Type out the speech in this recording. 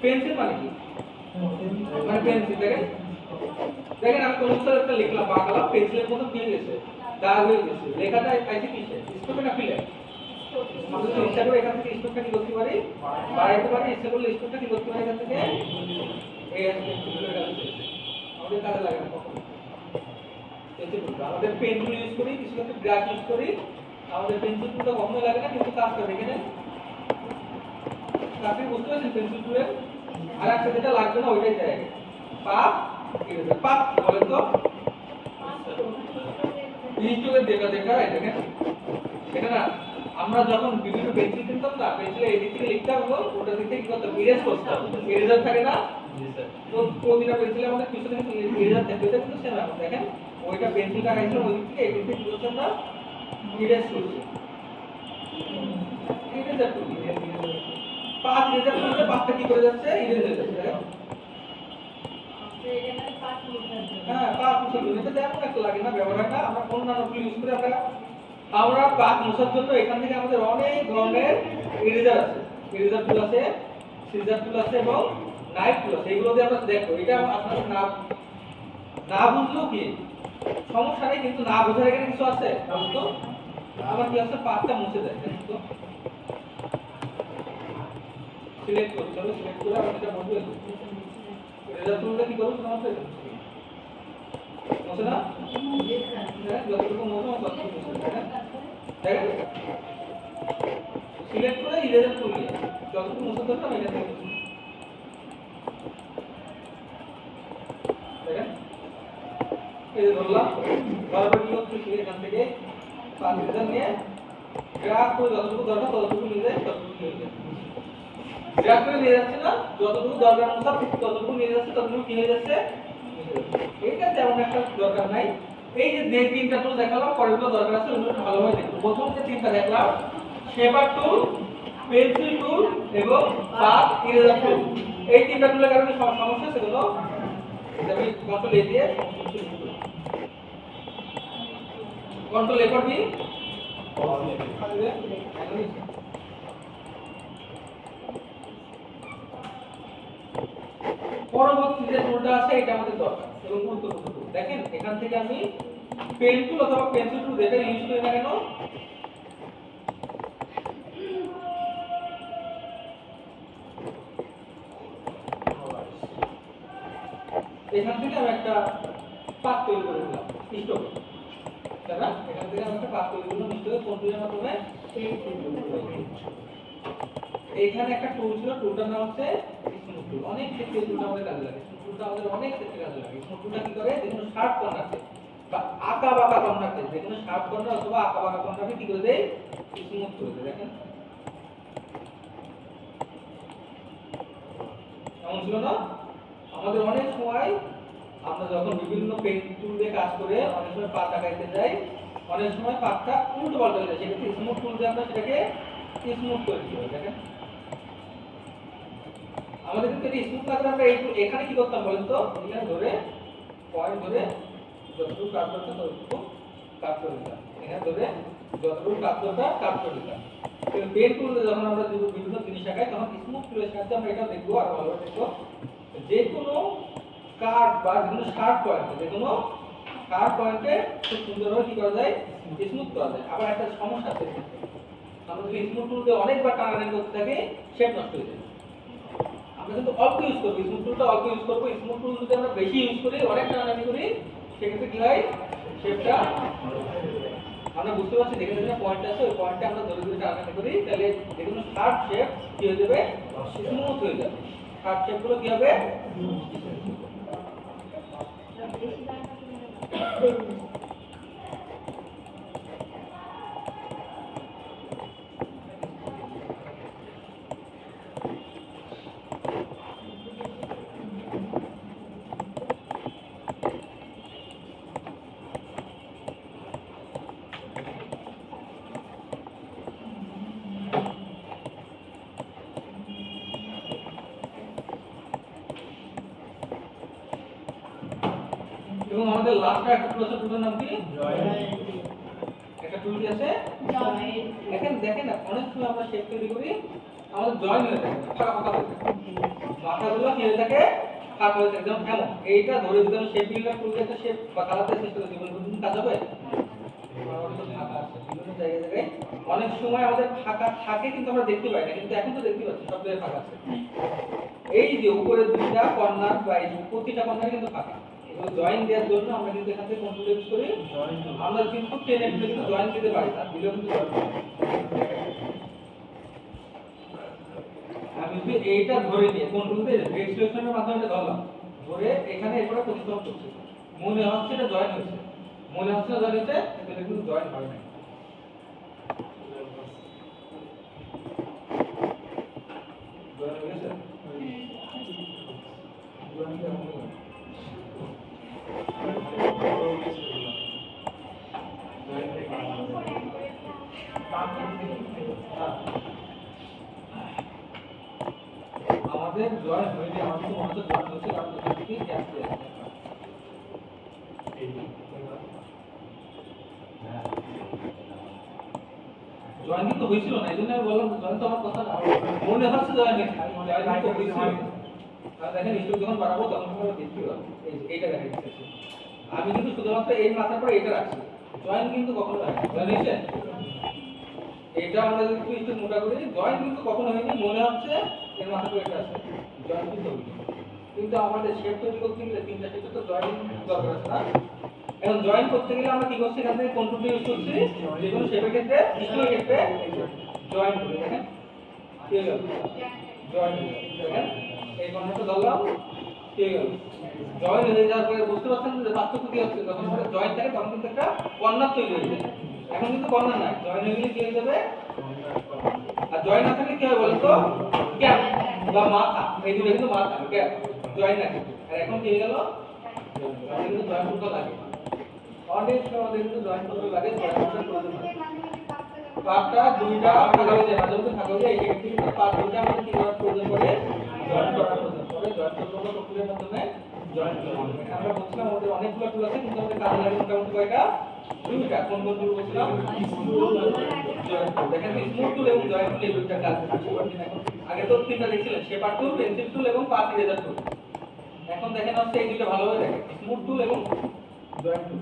Pencil মানে কি? মানে পেন্সিল দেখেন দেখেন আমি কোন উত্তর একটা লিখলাম বাংলা পেন্সিলের মতো কি গেছে দাগ হয়ে গেছে লেখাটা আইছে কিসে স্টোকে না ফিলে আমরা তো ইচ্ছা করে এখান থেকে স্টোকটা কি করতে পারি বাড়াইতে পারি ইচ্ছা করলে স্টোকটা কি করতে পারি এখান থেকে এই পেন্সিলের কাছে আমাদের কাজে লাগে না কখনো আমাদের পেন্সিল ইউজ করি কিছু ক্ষেত্রে ব্রাশ ইউজ করি আমাদের পেন্সিল টুলটা কখনো লাগে না কিন্তু কাজ করে এখানে আপনি বুঝতে পারছেন পেন্সিল টুলের আর একটা যেটা লাগবে না ওইটাই যায় পাপ পাপ বলেন তো ইনস্টুলের দেখা দেখা দেখেন এটা না আমরা যখন বিভিন্ন পেন্সিল কিনতাম না পেন্সিলে এই দিক থেকে লিখতাম এবং ওটা দিক থেকে কি করতাম ইরেজ করতাম ইরেজার থাকে না তো প্রতিটা পেন্সিলে আমাদের পিছনে কিন্তু ইরেজার থাকে এটা কিন্তু সেম এখন দেখেন ওইটা পেন্সিলটা রাখছিলাম ওই দিক থেকে এই দিক থেকে কি করছেন না ইরেজ করছি ইরেজার টুল পাঁচ ইরেজার করলে পাঁচটা কি করে যাচ্ছে ইরেজ হয়ে যাচ্ছে হ্যাঁ পাঁচ মুছার জন্য এটা তেমন একটা লাগে না ব্যবহারটা আমরা অন্যান্য টুল ইউজ করে আমরা পাঁচ মুছার জন্য এখান থেকে আমাদের অনেক ধরনের ইরেজার আছে ইরেজার টুল আছে সিজার টুল আছে এবং নাইফ টুল আছে এগুলো দিয়ে আমরা দেখো এটা আপনাদের না বুঝলেও কি সমস্যা নেই কিন্তু না বোঝার এখানে কিছু আছে বুঝতো আমার কি আছে পাঁচটা মুছে দেয় তো সিলেক্ট করতে হবে সিলেক্ট করে আমরা এটা বলবো ইরেজার টুলটা কি করব সমস্যা নেই মুছে না হ্যাঁ যতটুকু মুছে ততটুকু মুছে দেখেন সিলেক্ট করে ইরেজার টুল নিয়ে যতটুকু মুছে দেবো আমি এটা দেখব দেখেন এই যে ধরলাম বারবার কি করতে শিখে এখান থেকে পাঁচ ইরেজার নিয়ে গ্রাফ করে যতটুকু দরকার ততটুকু নিয়ে যায় ততটুকু নিয়ে যায় গ্রাফ করে নিয়ে যাচ্ছে না যতটুকু দরকার ততটুকু নিয়ে যাচ্ছে ততটুকু কি হয়ে যাচ্ছে এইটা তেমন একটা দরকার নাই এই যে তিনটা টুল দেখালাম পরেরগুলো দরকার আছে ওগুলো ভালোভাবে দেখো প্রথম যে তিনটা দেখলাম শেপার টুল পেন্সিল টুল এবং পাত ইরেজার টুল এই তিনটা টুলের কারণে সমস্যা সেগুলো আমি কন্ট্রোল এ দিয়ে কন্ট্রোল এ করবি পরবর্তী যে টুলটা আছে এটা আমাদের দরকার এবং গুরুত্বপূর্ণ টুল দেখেন এখান থেকে আমি পেন টুল অথবা পেন্সিল টুল যেটা ইউজ করি না কেন এখান থেকে আমি একটা পাত তৈরি করে দিলাম স্টক তাই না এখান থেকে আমি একটা পাত তৈরি করলাম স্টকে কোন টুলের মাধ্যমে এইখানে একটা টুল ছিল টুলটার নাম হচ্ছে স্মুথ টুল অনেক ক্ষেত্রে টুলটা আমাদের কাজে লাগে টুলটা আমাদের অনেক ক্ষেত্রে কাজে লাগে স্মুথ টুলটা কি করে যেকোনো শার্প কর্নারকে বা আঁকা বাঁকা কর্নারকে যেকোনো শার্প কর্নার অথবা আঁকা বাঁকা কর্নারকে কি করে দেয় স্মুথ করে দেয় দেখেন এমন ছিল না আমাদের অনেক সময় আমরা যখন বিভিন্ন পেন টুল দিয়ে কাজ করে অনেক সময় পাত আঁকাইতে যাই অনেক সময় পাতটা উল্টো পাল্টা হয়ে যায় সেক্ষেত্রে স্মুথ টুল দিয়ে আমরা সেটাকে স্মুথ করে দিতে হবে দেখেন আমাদের কিন্তু এটা স্মুথ লাগলে আমরা এখানে কি করতাম বলেন তো এখানে ধরে পয়েন্ট ধরে যতটুকু কাট করতে ততটুকু কাট করে দিতাম এখানে ধরে যতটুকু কাট করতে কাট করে দিতাম কিন্তু পেন টুল যখন আমরা বিভিন্ন জিনিস আঁকাই তখন স্মুথ টুলের সাহায্যে আমরা এটা দেখবো আর ভালোভাবে দেখবো যে কোনো কাট বা যে কোনো শার্প পয়েন্টে যে কোনো শার্প পয়েন্টে খুব সুন্দরভাবে কি করা যায় স্মুথ করা যায় আবার একটা সমস্যা আছে আমরা যদি স্মুথ টুল দিয়ে অনেকবার টানাটানি করতে থাকি শেপ নষ্ট হয়ে যায় আমরা কিন্তু অল্প ইউজ করবো স্মুথ টুলটা অল্প ইউজ করবো স্মুথ টুল যদি আমরা বেশি ইউজ করি অনেক টানাটানি করি সেক্ষেত্রে কি হয় শেপটা আমরা বুঝতে পারছি যেখানে যেখানে পয়েন্ট আছে ওই পয়েন্টে আমরা ধরে ধরে টানাটানি করি তাহলে যেকোনো শার্প শেপ কি হয়ে যাবে স্মুথ হয়ে যাবে শার্প শেপগুলো কি হবে এবং আমাদের লাস্ট একটা টুল আছে টুলের নাম কি একটা টুল আছে দেখেন দেখেন অনেক সময় আমরা শেপ তৈরি করি আমাদের জয়েন হয়ে থাকে, ফাঁকা ফাঁকা হয়ে থাকে, মাথাগুলো কি হয়ে থাকে, ফাঁকা হয়ে থাকে, যেমন এমন। এইটা ধরে যদি আমি শেপ বিল্ডার করলে একটা শেপ বা কালারতে চেষ্টা করি, জীবন প্রতিদিন কাজ হবে? ফাঁকা আছে বিভিন্ন জায়গায় জায়গায়, অনেক সময় আমাদের ফাঁকা থাকে কিন্তু আমরা দেখতে পাই না, কিন্তু এখন তো দেখতে পাচ্ছি সব জায়গায় ফাঁকা আছে। এই যে উপরে দুইটা কর্নার বা এই প্রতিটা কর্নারে কিন্তু ফাঁকা, এগুলো জয়েন দেওয়ার জন্য আমরা কিন্তু এখান থেকে কন্ট্রোল ইউজ করি, আমরা কিন্তু টেনে টেনে কিন্তু জয়েন দিতে পারি না, দিলেও কিন্তু জয়েন হয়। আমি যদি এইটা ধরে নিয়ে কন্ট্রোল দিয়ে রেজিস্ট্রেশনের মাধ্যমে এটা ধরলাম, ধরে এখানে এরপরে প্রতিস্থাপন করছি, মনে হচ্ছে এটা জয়েন হয়েছে, মনে হচ্ছে না জয়েন হয়েছে, কিন্তু এটা কিন্তু জয়েন হয় না। জয়েন হয়ে গেছে? জয়েন কেমন হলো? আমাদের জয়েন হয়নি, আমাদের তো মনে হচ্ছে জয়েন হচ্ছে, কারণ এখান থেকে গ্যাপ দিয়ে আছে। জয়েন কিন্তু হয়েছিল না, এই জন্য আমি বললাম জয়েন তো আমার কথা না, মনে হচ্ছে জয়েন হয়েছে, জয়েন তো হয়েছিল। আর দেখেন স্ট্রোক যখন বাড়াবো তখন আমরা দেখতে পাবো, এইটা দেখা যাচ্ছে। আমি কিন্তু শুধুমাত্র এই মাথার পরে এটা রাখছি, জয়েন কিন্তু কখনো হয় না। জয়েন হয়েছে? এটা আমরা যদি একটু একটু মোটা করি, জয়েন কিন্তু কখনো হয়নি, মনে হচ্ছে এর মাথার পরে এটা আছে, জয়েন কিন্তু হয়নি। কিন্তু আমাদের শেপ তৈরি করতে গেলে তিনটা শেপে তো জয়েন দরকার আছে না? এখন জয়েন করতে গেলে আমরা কি করছি, এখান থেকে কন্ট্রোল ইউজ করছি, যে কোনো শেপের ক্ষেত্রে স্ট্রোকের ক্ষেত্রে জয়েন করি। দেখেন কি হয়ে গেল, জয়েন হয়ে গেল। দেখেন এই কর্নারটা ধরলাম, কি হয়ে গেল, জয়েন হয়ে যাওয়ার পরে বুঝতে পারছেন যে পার্থক্য কি হচ্ছে, যখন আমাদের জয়েন থাকে তখন কিন্তু একটা কর্নার তৈরি হয়ে যায়। এখন কিন্তু কর্নার নাই, জয়েন হয়ে গেলে কি হয়ে যাবে, আর জয়েন না থাকলে কি হবে বলেন তো, গ্যাপ বা মাথা, এই দুটো কিন্তু মাথা গ্যাপ, জয়েন না কিন্তু। আর এখন কি হয়ে গেল, আমাদের কিন্তু জয়েন করতে লাগে, অনেক সময় আমাদের কিন্তু জয়েন করতে লাগে, জয়েন করতে প্রয়োজন হয়। পার্টটা দুইটা ভাগ হয়ে যায়, মাঝে মধ্যে ভাগ হয়ে যায়, এই কিন্তু পার্ট দুইটা আমাদের কি করার প্রয়োজন পড়ে, জয়েন করার প্রয়োজন পড়ে। জয়েন করতে প্রক্রিয়ার মাধ্যমে জয়েন করা হবে। আমরা বলছিলাম আমাদের অনেকগুলো টুল আছে, কিন্তু আমাদের কাজে লাগে মোটামুটি কয়টা, দুইটা। কোন কোন টুল বলছিলাম, জয়েন টুল। দেখেন স্মুথ টুল এবং জয়েন টুল এই দুইটা কাজ করছে। এখন আগে তো তিনটা দেখছিলেন, শেপার টুল, পেন্সিল টুল এবং পাথ ইরেজার টুল। এখন দেখেন হচ্ছে এই দুইটা ভালোভাবে দেখেন, স্মুথ টুল এবং জয়েন টুল।